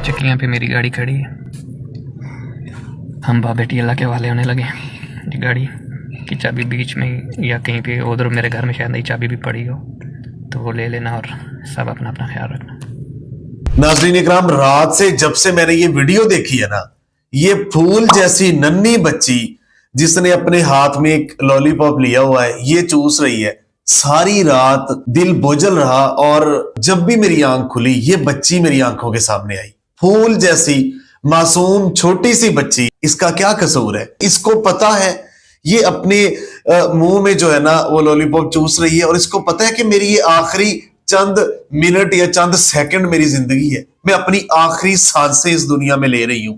चक्कियाँ पे मेरी गाड़ी खड़ी है। हम बाप बेटी अल्लाह के वाले होने लगे। गाड़ी की चाबी बीच में या कहीं पे उधर मेरे घर में शायद नई चाबी भी पड़ी हो तो वो ले लेना और सब अपना अपना ख्याल रखना। नाज़रीन इकराम, रात से जब से मैंने ये वीडियो देखी है ना, ये फूल जैसी नन्ही बच्ची जिसने अपने हाथ में एक लॉलीपॉप लिया हुआ है, ये चूस रही है। सारी रात दिल बोझल रहा और जब भी मेरी आंख खुली ये बच्ची मेरी आंखों के सामने आई। फूल जैसी मासूम छोटी सी बच्ची, इसका क्या कसूर है? इसको पता है ये अपने मुंह में जो है ना वो लॉलीपॉप चूस रही है और इसको पता है कि मेरी ये आखिरी चंद मिनट या चंद सेकंड मेरी जिंदगी है, मैं अपनी आखिरी सांसें इस दुनिया में ले रही हूं,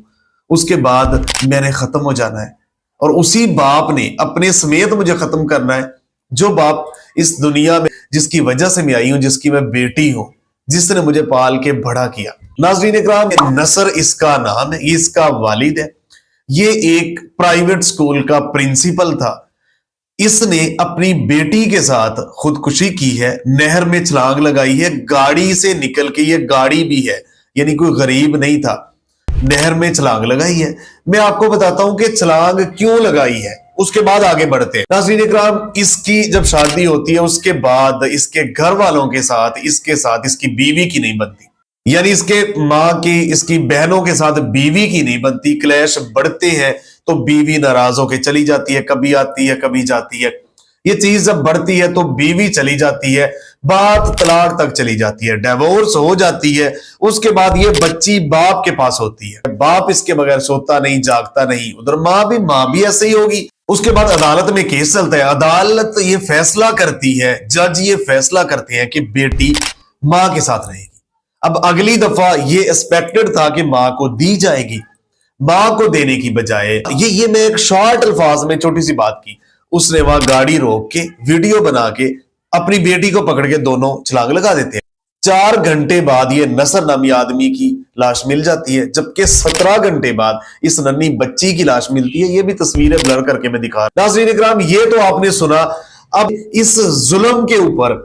उसके बाद मैंने खत्म हो जाना है। और उसी बाप ने अपने समेत मुझे खत्म करना है, जो बाप इस दुनिया में जिसकी वजह से मैं आई हूं, जिसकी मैं बेटी हूं, जिसने मुझे पाल के बड़ा किया। नाज़रीन इकराम, नसर इसका नाम है, ये इसका वालिद है। ये एक प्राइवेट स्कूल का प्रिंसिपल था। इसने अपनी बेटी के साथ खुदकुशी की है, नहर में छलांग लगाई है, गाड़ी से निकल के, ये गाड़ी भी है यानी कोई गरीब नहीं था, नहर में छलांग लगाई है। मैं आपको बताता हूं कि छलांग क्यों लगाई है, उसके बाद आगे बढ़ते हैं। नाज़रीन इकराम, इसकी जब शादी होती है उसके बाद इसके घर वालों के साथ इसकी बीवी की नहीं बनती, यानी इसके माँ की, इसकी बहनों के साथ बीवी की नहीं बनती। क्लैश बढ़ते हैं तो बीवी नाराज होकर चली जाती है, कभी आती है कभी जाती है। ये चीज जब बढ़ती है तो बीवी चली जाती है, बात तलाक तक चली जाती है, डिवोर्स हो जाती है। उसके बाद ये बच्ची बाप के पास होती है, बाप इसके बगैर सोता नहीं जागता नहीं, उधर माँ भी ऐसे ही होगी। उसके बाद अदालत में केस चलता है, अदालत ये फैसला करती है, जज ये फैसला करते हैं कि बेटी माँ के साथ रहेगी। अब अगली दफा ये एक्सपेक्टेड था कि माँ को दी जाएगी, माँ को देने की बजाय ये मैं एक शॉर्ट अल्फाज में छोटी सी बात की, उसने वहां गाड़ी रोक के वीडियो बना के अपनी बेटी को पकड़ के दोनों छलांग लगा देते हैं। 4 घंटे बाद ये नसर नामी आदमी की लाश मिल जाती है, जबकि 17 घंटे बाद इस नन्ही बच्ची की लाश मिलती है। ये भी तस्वीरें ब्लर करके मैं दिखा रहा हूं। नाज़रीन इकराम, ये तो आपने सुना। अब इस जुल्म के ऊपर,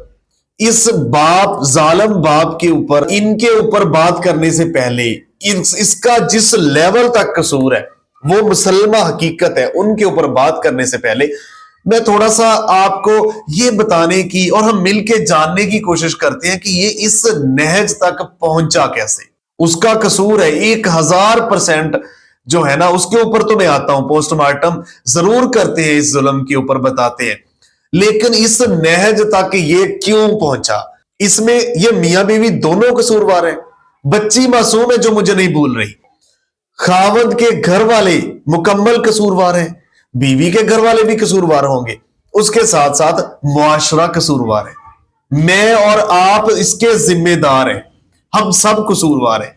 इस बाप, जालिम बाप के ऊपर, इनके ऊपर बात करने से पहले इसका जिस लेवल तक कसूर है वो मुसलमा हकीकत है, उनके ऊपर बात करने से पहले मैं थोड़ा सा आपको ये बताने की और हम मिलके जानने की कोशिश करते हैं कि ये इस नहज तक पहुंचा कैसे। उसका कसूर है 1000% जो है ना, उसके ऊपर तो मैं आता हूं, पोस्टमार्टम जरूर करते हैं, इस जुल्म के ऊपर बताते हैं, लेकिन इस नहज तक ये क्यों पहुंचा, इसमें ये मियां बीवी दोनों कसूरवार हैं। बच्ची मासूम है जो मुझे नहीं भूल रही, खावंद के घर वाले मुकम्मल कसूरवार हैं, बीवी के घर वाले भी कसूरवार होंगे, उसके साथ साथ मुआशरा कसूरवार है, मैं और आप इसके जिम्मेदार हैं, हम सब कसूरवार हैं।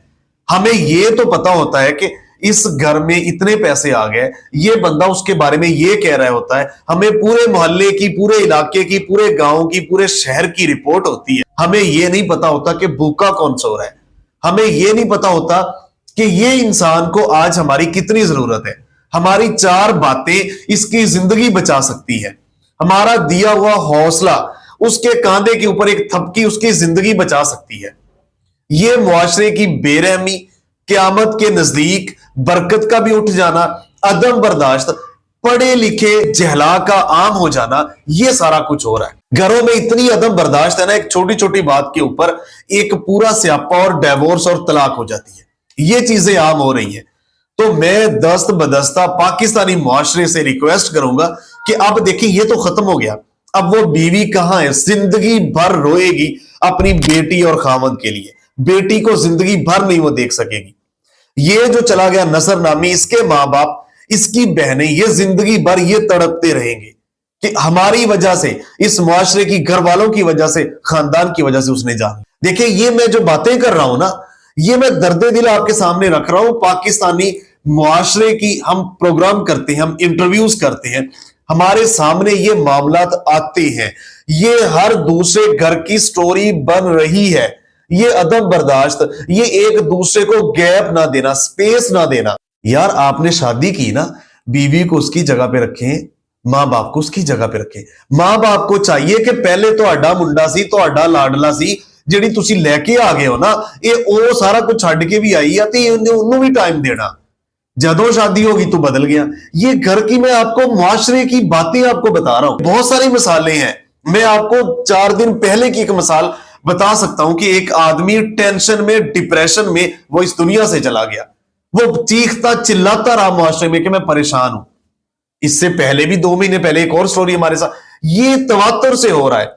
हमें यह तो पता होता है कि इस घर में इतने पैसे आ गए, ये बंदा उसके बारे में ये कह रहा होता है, हमें पूरे मोहल्ले की, पूरे इलाके की, पूरे गांव की, पूरे शहर की रिपोर्ट होती है। हमें यह नहीं पता होता कि भूखा कौन सो रहा है, हमें यह नहीं पता होता कि ये इंसान को आज हमारी कितनी जरूरत है। हमारी 4 बातें इसकी जिंदगी बचा सकती है, हमारा दिया हुआ हौसला, उसके कांधे के ऊपर एक थपकी उसकी जिंदगी बचा सकती है। ये मुआशरे की बेरहमी, क़यामत के नजदीक बरकत का भी उठ जाना, अदम बर्दाश्त, पढ़े लिखे जहला का आम हो जाना, ये सारा कुछ हो रहा है। घरों में इतनी अदम बर्दाश्त है ना, एक छोटी छोटी बात के ऊपर एक पूरा स्यापा और डिवोर्स और तलाक हो जाती है, ये चीजें आम हो रही हैं। तो मैं दस्त बदस्ता पाकिस्तानी मुआशरे से रिक्वेस्ट करूंगा कि अब देखिए ये तो खत्म हो गया, अब वो बीवी कहां है, जिंदगी भर रोएगी अपनी बेटी और खावंद के लिए, बेटी को जिंदगी भर नहीं वो देख सकेगी। ये जो चला गया नसर नामी, इसके माँ बाप, इसकी बहनें, ये जिंदगी भर ये तड़पते रहेंगे कि हमारी वजह से, इस मुआशरे की, घर वालों की वजह से, खानदान की वजह से उसने जान। देखिए ये मैं जो बातें कर रहा हूं ना, ये मैं दर्दे दिल आपके सामने रख रहा हूं। पाकिस्तानी मुआशरे की हम प्रोग्राम करते हैं, हम इंटरव्यूज करते हैं, हमारे सामने ये मामलात आते हैं, ये हर दूसरे घर की स्टोरी बन रही है। ये अदम बर्दाश्त, ये एक दूसरे को गैप ना देना, स्पेस ना देना। यार आपने शादी की ना, बीवी को उसकी जगह पे रखें, मां बाप को उसकी जगह पे रखें। मां बाप को चाहिए कि पहले तो आडा मुंडा सी, तो आडा लाडला सी, ਜਿਹੜੀ ਤੁਸੀਂ ਲੈ ਕੇ ਆ ਗਏ ਹੋ ਨਾ, ਇਹ ਉਹ ਸਾਰਾ ਕੁਝ ਛੱਡ ਕੇ ਵੀ ਆਈ ਆ ਤੇ ਉਹਨੂੰ भी टाइम देना। जदों शादी होगी तो बदल गया। ये घर की मैं आपको मुआशरे की बातें आपको बता रहा हूं, बहुत सारी मिसालें हैं। मैं आपको 4 दिन पहले की एक मिसाल बता सकता हूं कि एक आदमी टेंशन में, डिप्रेशन में वो इस दुनिया से चला गया। वो चीखता चिल्लाता रहा मुआशरे में कि मैं परेशान हूं। इससे पहले भी 2 महीने पहले एक और स्टोरी हमारे साथ, ये तवातर से हो रहा है।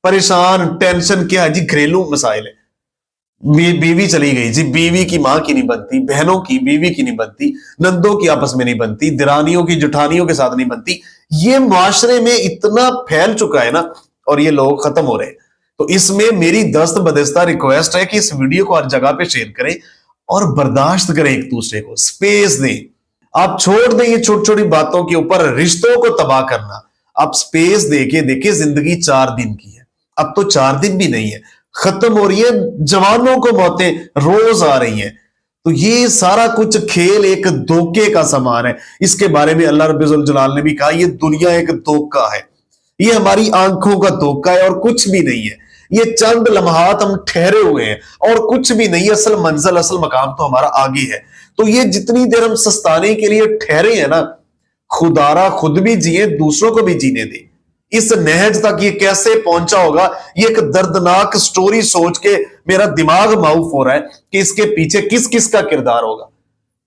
परेशान, टेंशन क्या है जी, घरेलू मसाइल है। बीवी चली गई जी, बीवी की मां की नहीं बनती, बहनों की बीवी की नहीं बनती, नंदों की आपस में नहीं बनती, दिरानियों की जुठानियों के साथ नहीं बनती। ये मुआशरे में इतना फैल चुका है ना, और ये लोग खत्म हो रहे हैं। तो इसमें मेरी दस्त बदस्ता रिक्वेस्ट है कि इस वीडियो को हर जगह पे शेयर करें और बर्दाश्त करें, एक दूसरे को स्पेस दें। आप छोड़ दें ये छोटी छोटी बातों के ऊपर रिश्तों को तबाह करना। आप स्पेस देके देखिए, जिंदगी 4 दिन की है, अब तो 4 दिन भी नहीं है, खत्म हो रही है। जवानों को मौतें रोज आ रही हैं। तो ये सारा कुछ खेल एक धोखे का समान है। इसके बारे में अल्लाह रब्बुल जलाल ने भी कहा, ये दुनिया एक धोखा है, ये हमारी आंखों का धोखा है और कुछ भी नहीं है। ये चंद लम्हात हम ठहरे हुए हैं और कुछ भी नहीं। असल मंजिल, असल मकाम तो हमारा आगे है। तो ये जितनी देर हम सस्ताने के लिए ठहरे हैं ना, खुदारा खुद भी जिए, दूसरों को भी जीने दे। इस नहज तक ये कैसे पहुंचा होगा, ये एक दर्दनाक स्टोरी सोच के मेरा दिमाग माउफ हो रहा है कि इसके पीछे किस किस का किरदार होगा।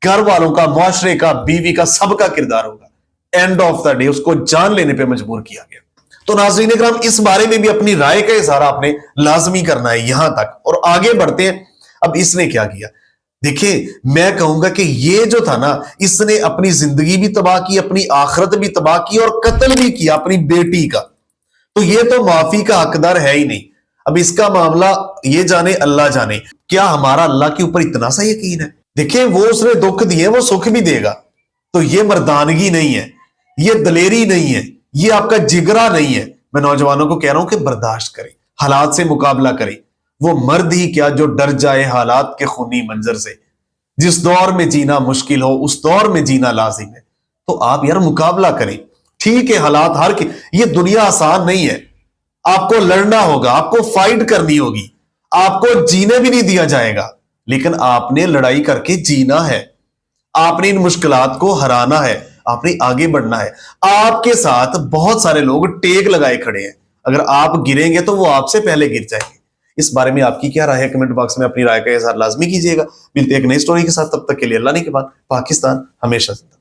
घर वालों का, मुआशरे का, बीवी का, सबका किरदार होगा। एंड ऑफ द डे उसको जान लेने पे मजबूर किया गया। तो नाज़रीन इकराम, इस बारे में भी अपनी राय का इजहार आपने लाजमी करना है यहां तक। और आगे बढ़ते हैं। अब इसने क्या किया, देखिए, मैं कहूंगा कि ये जो था ना, इसने अपनी जिंदगी भी तबाह की, अपनी आखिरत भी तबाह की और कत्ल भी किया अपनी बेटी का। तो ये तो माफी का हकदार है ही नहीं। अब इसका मामला ये जाने अल्लाह जाने। क्या हमारा अल्लाह के ऊपर इतना सा यकीन है? देखिए, वो उसने दुख दिए, वो सुख भी देगा। तो ये मर्दानगी नहीं है, ये दलेरी नहीं है, ये आपका जिगरा नहीं है। मैं नौजवानों को कह रहा हूं कि बर्दाश्त करें, हालात से मुकाबला करें। वो मर्द ही क्या जो डर जाए हालात के खूनी मंजर से। जिस दौर में जीना मुश्किल हो, उस दौर में जीना लाजिम है। तो आप यार मुकाबला करें। ठीक है, हालात हर की, ये दुनिया आसान नहीं है। आपको लड़ना होगा, आपको फाइट करनी होगी, आपको जीने भी नहीं दिया जाएगा, लेकिन आपने लड़ाई करके जीना है। आपने इन मुश्किलात को हराना है, आपने आगे बढ़ना है। आपके साथ बहुत सारे लोग टेक लगाए खड़े हैं। अगर आप गिरेंगे तो वो आपसे पहले गिर जाएंगे। इस बारे में आपकी क्या राय है? कमेंट बॉक्स में अपनी राय का इजहार लाजमी कीजिएगा। मिलते हैं एक नई स्टोरी के साथ, तब तक के लिए अल्लाह ने के बाद। पाकिस्तान हमेशा जिंदा।